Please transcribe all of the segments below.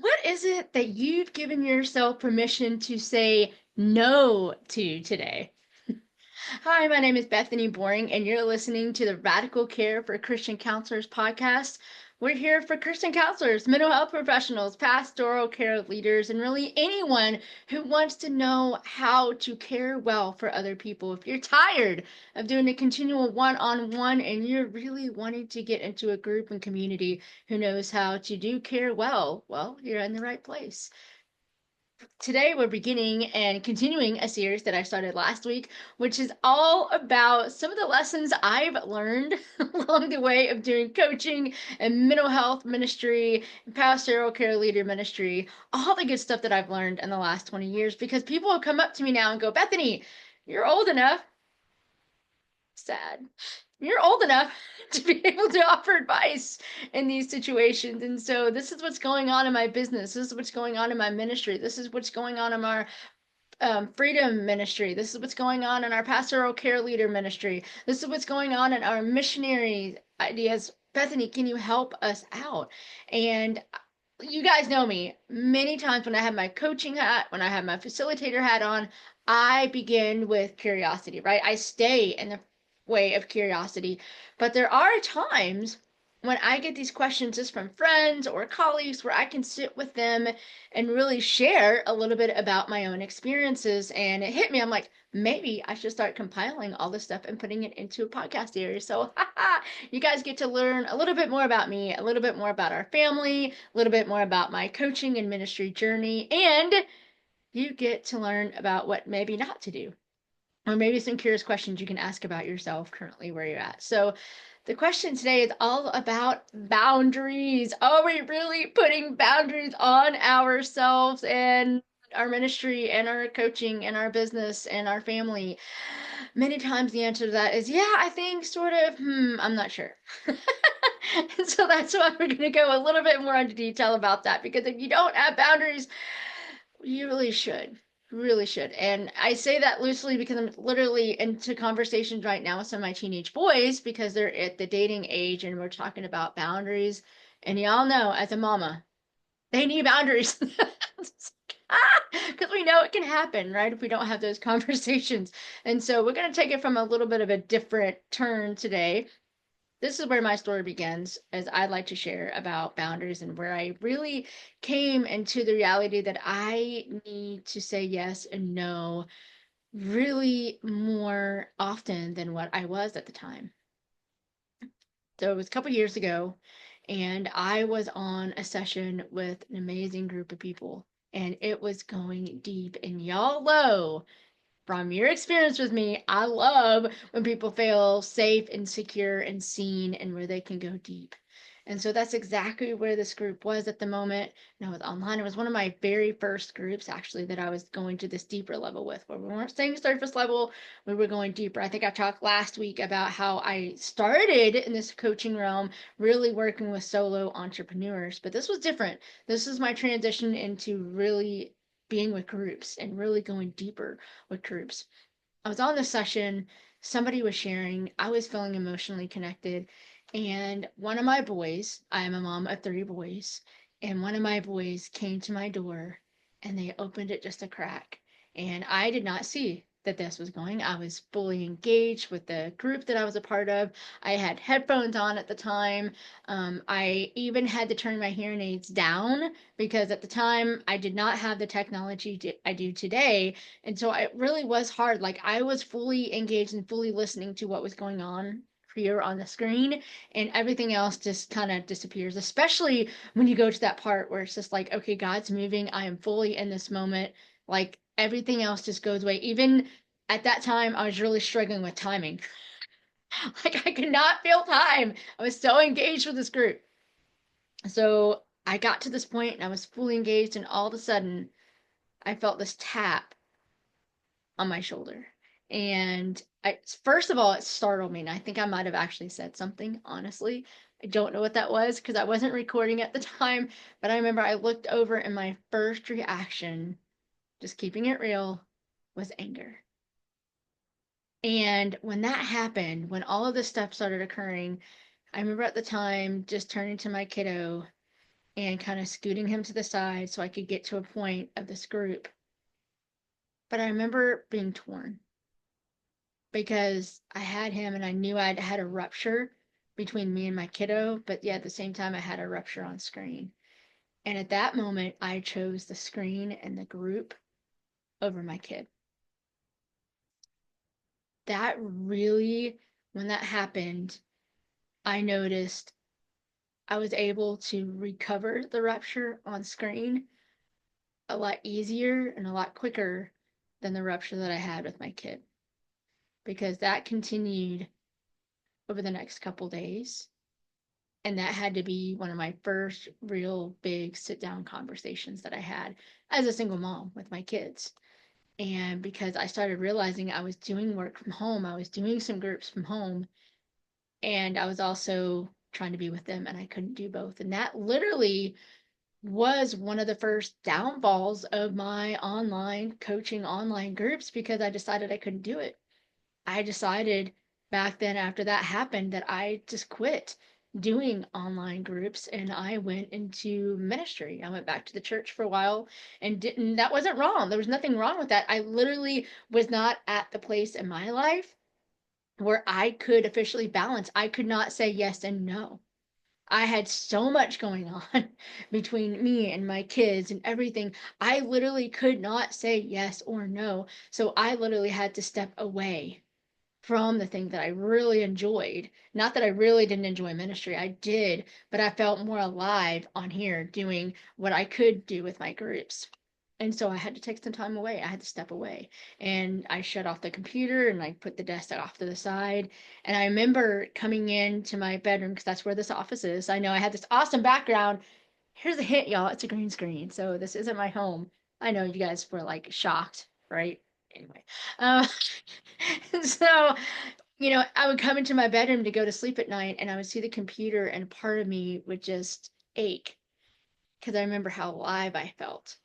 What is it that you've given yourself permission to say no to today? Hi, my name is Bethany Boring, and you're listening to the Radical Care for Christian Counselors podcast. We're here for Christian counselors, mental health professionals, pastoral care leaders, and really anyone who wants to know how to care well for other people. If you're tired of doing a continual one-on-one and you're really wanting to get into a group and community who knows how to do care well, you're in the right place. Today, we're beginning and continuing a series that I started last week, which is all about some of the lessons I've learned along the way of doing coaching and mental health ministry, and pastoral care leader ministry, all the good stuff that I've learned in the last 20 years. Because people have come up to me now and go, Bethany, you're old enough. Sad. You're old enough to be able to offer advice in these situations. And so this is what's going on in my business. This is what's going on in my ministry. This is what's going on in our freedom ministry. This is what's going on in our pastoral care leader ministry. This is what's going on in our missionary ideas. Bethany, can you help us out? And you guys know me. Many times when I have my coaching hat, when I have my facilitator hat on, I begin with curiosity, right? I stay in the way of curiosity. But there are times when I get these questions just from friends or colleagues where I can sit with them and really share a little bit about my own experiences. And it hit me. I'm like, maybe I should start compiling all this stuff and putting it into a podcast series. So you guys get to learn a little bit more about me, a little bit more about our family, a little bit more about my coaching and ministry journey, and you get to learn about what maybe not to do, or maybe some curious questions you can ask about yourself currently where you're at. So the question today is all about boundaries. Are we really putting boundaries on ourselves and our ministry and our coaching and our business and our family? Many times the answer to that is, yeah, I think sort of, I'm not sure. And so that's why we're going to go a little bit more into detail about that, because if you don't have boundaries, you really should. Really should. And I say that loosely because I'm literally into conversations right now with some of my teenage boys because they're at the dating age and we're talking about boundaries. And y'all know, as a mama, they need boundaries. Because we know it can happen, right? If we don't have those conversations. And so we're going to take it from a little bit of a different turn today. This is where my story begins, as I'd like to share about boundaries and where I really came into the reality that I need to say yes and no really more often than what I was at the time. So it was a couple years ago, and I was on a session with an amazing group of people, and it was going deep. And y'all know from your experience with me, I love when people feel safe and secure and seen and where they can go deep. And so that's exactly where this group was at the moment. And I was online. It was one of my very first groups, actually, that I was going to this deeper level with, where we weren't staying surface level, we were going deeper. I think I talked last week about how I started in this coaching realm, really working with solo entrepreneurs, but this was different. This is my transition into really being with groups and really going deeper with groups. I was on the session, somebody was sharing, I was feeling emotionally connected, and one of my boys, I am a mom of three boys, and one of my boys came to my door and they opened it just a crack. And I did not see that this was going. I was fully engaged with the group that I was a part of. I had headphones on at the time. I even had to turn my hearing aids down because at the time I did not have the technology I do today. And so it really was hard. Like I was fully engaged and fully listening to what was going on here on the screen, and everything else just kind of disappears, especially when you go to that part where it's just like, okay, God's moving. I am fully in this moment. Like everything else just goes away. Even at that time, I was really struggling with timing. Like I could not feel time. I was so engaged with this group. So I got to this point and I was fully engaged, and all of a sudden, I felt this tap on my shoulder. And first of all, it startled me. And I think I might have actually said something, honestly. I don't know what that was because I wasn't recording at the time. But I remember I looked over and my first reaction, just keeping it real, was anger. And when that happened, when all of this stuff started occurring, I remember at the time just turning to my kiddo and kind of scooting him to the side so I could get to a point of this group. But I remember being torn because I had him and I knew I'd had a rupture between me and my kiddo, but yeah, at the same time, I had a rupture on screen. And at that moment, I chose the screen and the group over my kid. That really, when that happened, I noticed I was able to recover the rupture on screen a lot easier and a lot quicker than the rupture that I had with my kid, because that continued over the next couple days. And that had to be one of my first real big sit down conversations that I had as a single mom with my kids. And because I started realizing I was doing work from home, I was doing some groups from home, and I was also trying to be with them, and I couldn't do both. And that literally was one of the first downfalls of my online coaching online groups, because I decided I couldn't do it. I decided back then, after that happened, that I just quit doing online groups and I went into ministry. I went back to the church for a while and didn't, that wasn't wrong. There was nothing wrong with that. I literally was not at the place in my life where I could officially balance. I could not say yes and no. I had so much going on between me and my kids and everything. I literally could not say yes or no. So I literally had to step away from the thing that I really enjoyed. Not that I really didn't enjoy ministry, I did, but I felt more alive on here doing what I could do with my groups. And so I had to take some time away. I had to step away. And I shut off the computer and I put the desk off to the side. And I remember coming into my bedroom, because that's where this office is. I know I had this awesome background. Here's a hint, y'all. It's a green screen. So this isn't my home. I know you guys were like shocked, right? Anyway. Um, so, I would come into my bedroom to go to sleep at night and I would see the computer and part of me would just ache because I remember how alive I felt.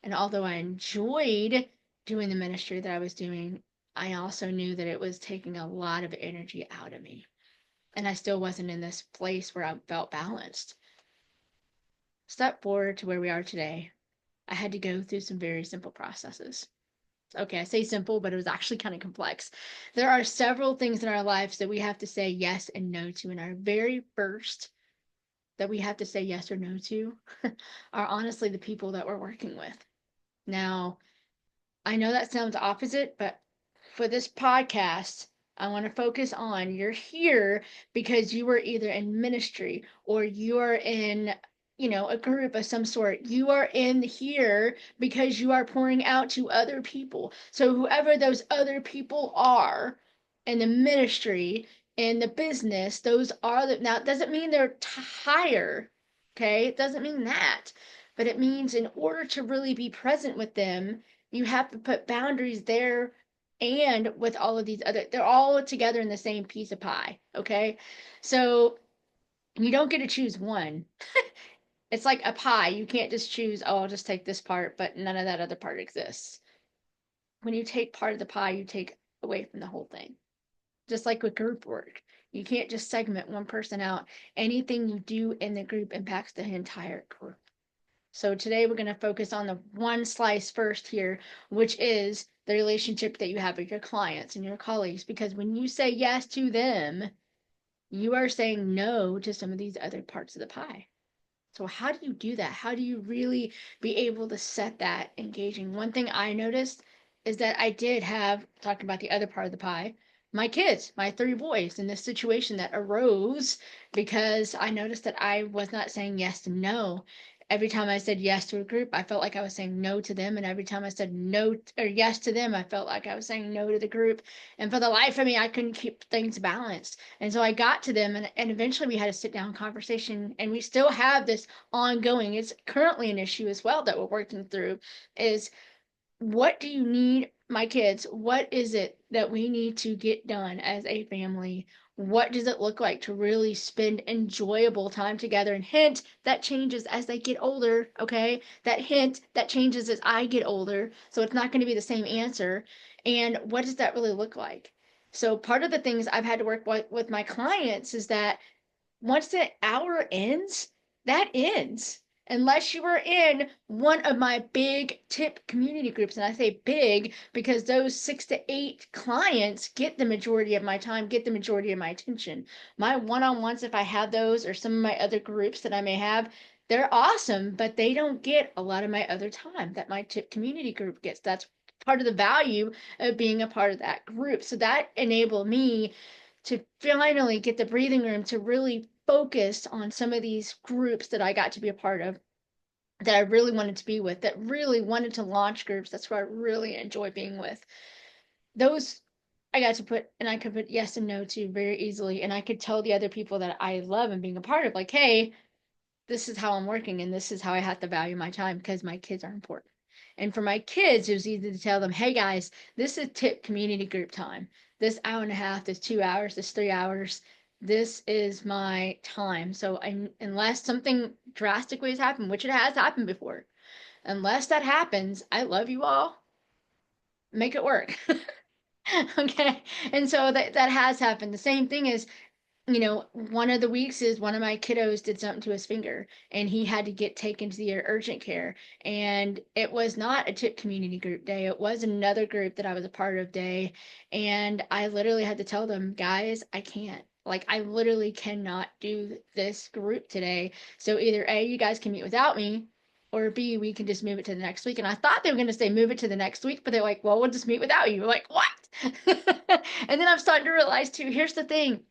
And although I enjoyed doing the ministry that I was doing, I also knew that it was taking a lot of energy out of me. And I still wasn't in this place where I felt balanced. Step forward to where we are today. I had to go through some very simple processes. Okay, I say simple, but it was actually kind of complex. There are several things in our lives that we have to say yes and no to. And our very first that we have to say yes or no to are honestly the people that we're working with. Now, I know that sounds opposite, but for this podcast, I want to focus on you're here because you were either in ministry or you are in, a group of some sort. You are in here because you are pouring out to other people. So whoever those other people are in the ministry, in the business, those are the, now it doesn't mean they're higher, okay? It doesn't mean that, but it means in order to really be present with them, you have to put boundaries there and with all of these other, they're all together in the same piece of pie. Okay. So you don't get to choose one. It's like a pie. You can't just choose, oh, I'll just take this part, but none of that other part exists. When you take part of the pie, you take away from the whole thing. Just like with group work, you can't just segment one person out. Anything you do in the group impacts the entire group. So today we're going to focus on the one slice first here, which is the relationship that you have with your clients and your colleagues. Because when you say yes to them, you are saying no to some of these other parts of the pie. So how do you do that? How do you really be able to set that engaging? One thing I noticed is that I did have, talking about the other part of the pie, my kids, my three boys, in this situation that arose because I noticed that I was not saying yes and no. Every time I said yes to a group, I felt like I was saying no to them. And every time I said no or yes to them, I felt like I was saying no to the group. And for the life of me, I couldn't keep things balanced. And so I got to them and eventually we had a sit down conversation and we still have this ongoing. It's currently an issue as well that we're working through is what do you need, my kids? What is it that we need to get done as a family? What does it look like to really spend enjoyable time together? And hint, that changes as they get older, okay? That hint, that changes as I get older. So it's not going to be the same answer. And what does that really look like? So part of the things I've had to work with my clients is that once the hour ends, that ends. unless you are in one of my big tip community groups. And I say big because those 6 to 8 clients get the majority of my time, get the majority of my attention. My one-on-ones, if I have those, or some of my other groups that I may have, they're awesome, but they don't get a lot of my other time that my tip community group gets. That's part of the value of being a part of that group. So that enabled me to finally get the breathing room to really focus on some of these groups that I got to be a part of, that I really wanted to be with, that really wanted to launch groups. That's where I really enjoy being with. Those I got to put, and I could put yes and no to very easily. And I could tell the other people that I love and being a part of, like, hey, this is how I'm working and this is how I have to value my time because my kids are important. And for my kids, it was easy to tell them, hey guys, this is tip community group time. This hour and a half, this 2 hours, this 3 hours, this is my time. So unless something drastically has happened, which it has happened before, unless that happens, I love you all. Make it work. Okay. And so that has happened. The same thing is, one of the weeks is one of my kiddos did something to his finger and he had to get taken to the urgent care. And it was not a tip community group day. It was another group that I was a part of day. And I literally had to tell them, guys, I can't. Like, I literally cannot do this group today. So either A, you guys can meet without me, or B, we can just move it to the next week. And I thought they were going to say move it to the next week, but they're like, well, we'll just meet without you. We're like, what? And then I'm starting to realize too, here's the thing,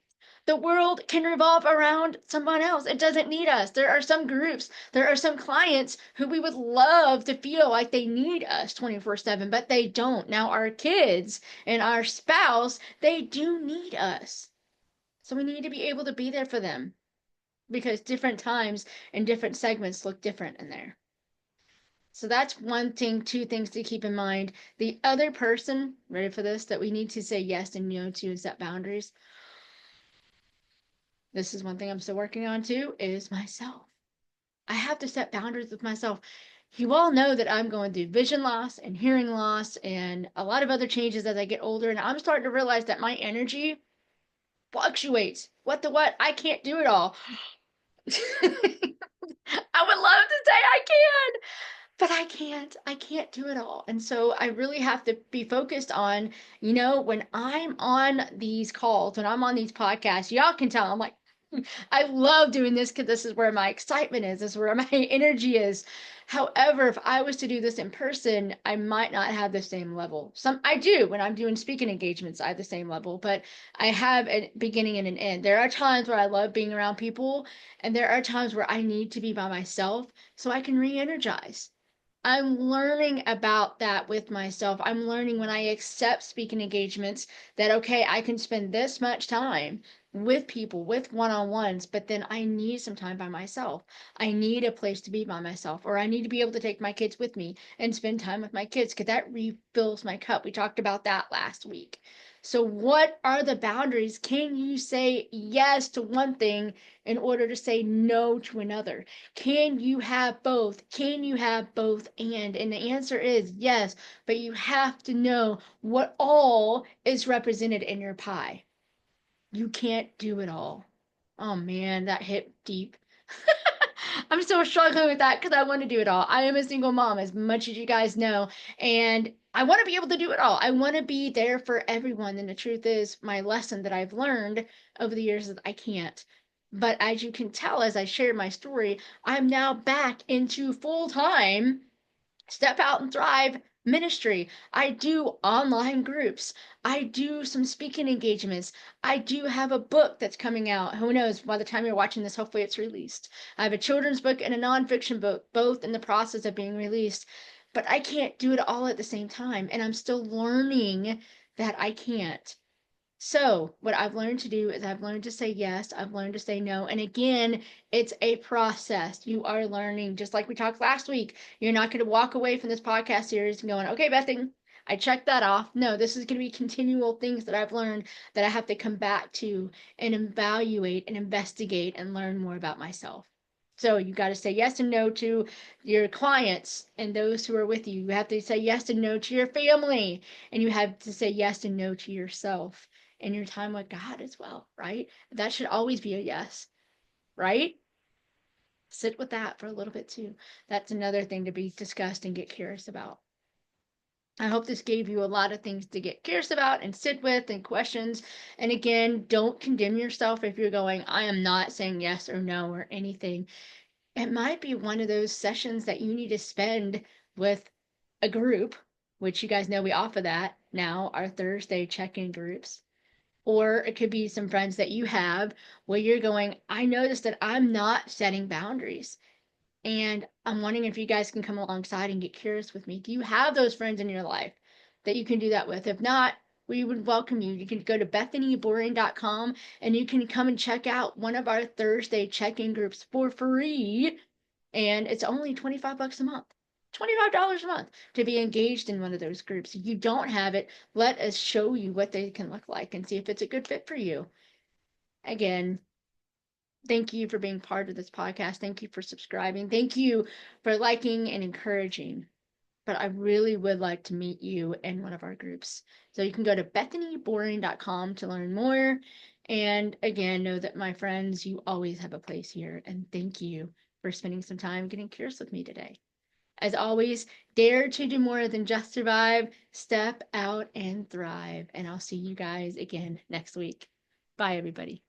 the world can revolve around someone else. It doesn't need us. There are some groups, there are some clients who we would love to feel like they need us 24/7, but they don't. Now, our kids and our spouse, they do need us. So we need to be able to be there for them because different times and different segments look different in there. So that's one thing, two things to keep in mind. The other person, ready for this, that we need to say yes and no to and set boundaries. This is one thing I'm still working on too, is myself. I have to set boundaries with myself. You all know that I'm going through vision loss and hearing loss and a lot of other changes as I get older. And I'm starting to realize that my energy fluctuates. What the what? I can't do it all. I would love to say I can, but I can't. I can't do it all. And so I really have to be focused on, when I'm on these calls, when I'm on these podcasts, y'all can tell I'm like, I love doing this because this is where my excitement is. This is where my energy is. However, if I was to do this in person, I might not have the same level. I do when I'm doing speaking engagements, I have the same level, but I have a beginning and an end. There are times where I love being around people, and there are times where I need to be by myself so I can re-energize. I'm learning about that with myself. I'm learning when I accept speaking engagements that, okay, I can spend this much time with people, with one-on-ones, but then I need some time by myself. I need a place to be by myself, or I need to be able to take my kids with me and spend time with my kids because that refills my cup. We talked about that last week. So, what are the boundaries? Can you say yes to one thing in order to say no to another? Can you have both? Can you have both and the answer is yes, but you have to know what all is represented in your pie. You can't do it all. Oh man, that hit deep. I'm still struggling with that because I want to do it all. I am a single mom, as much as you guys know, and I want to be able to do it all. I want to be there for everyone. And the truth is, my lesson that I've learned over the years is I can't. But as you can tell, as I share my story, I'm now back into full time Step Out and Thrive ministry. I do online groups. I do some speaking engagements. I do have a book that's coming out. Who knows? By the time you're watching this, hopefully it's released. I have a children's book and a nonfiction book, both in the process of being released. But I can't do it all at the same time. And I'm still learning that I can't. So, what I've learned to do is I've learned to say yes, I've learned to say no. And again, it's a process. You are learning, just like we talked last week. You're not going to walk away from this podcast series and going, okay, Bethany, I checked that off. No, this is going to be continual things that I've learned that I have to come back to and evaluate and investigate and learn more about myself. So you got to say yes and no to your clients and those who are with you. You have to say yes and no to your family, and you have to say yes and no to yourself and your time with God as well, right? That should always be a yes, right? Sit with that for a little bit too. That's another thing to be discussed and get curious about. I hope this gave you a lot of things to get curious about and sit with and questions. And again, don't condemn yourself if you're going, I am not saying yes or no or anything. It might be one of those sessions that you need to spend with a group, which you guys know we offer that now, our Thursday check-in groups. Or it could be some friends that you have where you're going, I noticed that I'm not setting boundaries. And I'm wondering if you guys can come alongside and get curious with me. Do you have those friends in your life that you can do that with? If not, we would welcome you. You can go to bethanyboring.com and you can come and check out one of our Thursday check-in groups for free. And it's only 25 bucks a month. $25 a month to be engaged in one of those groups. If you don't have it, let us show you what they can look like and see if it's a good fit for you. Again, thank you for being part of this podcast. Thank you for subscribing. Thank you for liking and encouraging. But I really would like to meet you in one of our groups. So you can go to bethanyboring.com to learn more. And again, know that my friends, you always have a place here. And thank you for spending some time getting curious with me today. As always, dare to do more than just survive, step out and thrive. And I'll see you guys again next week. Bye, everybody.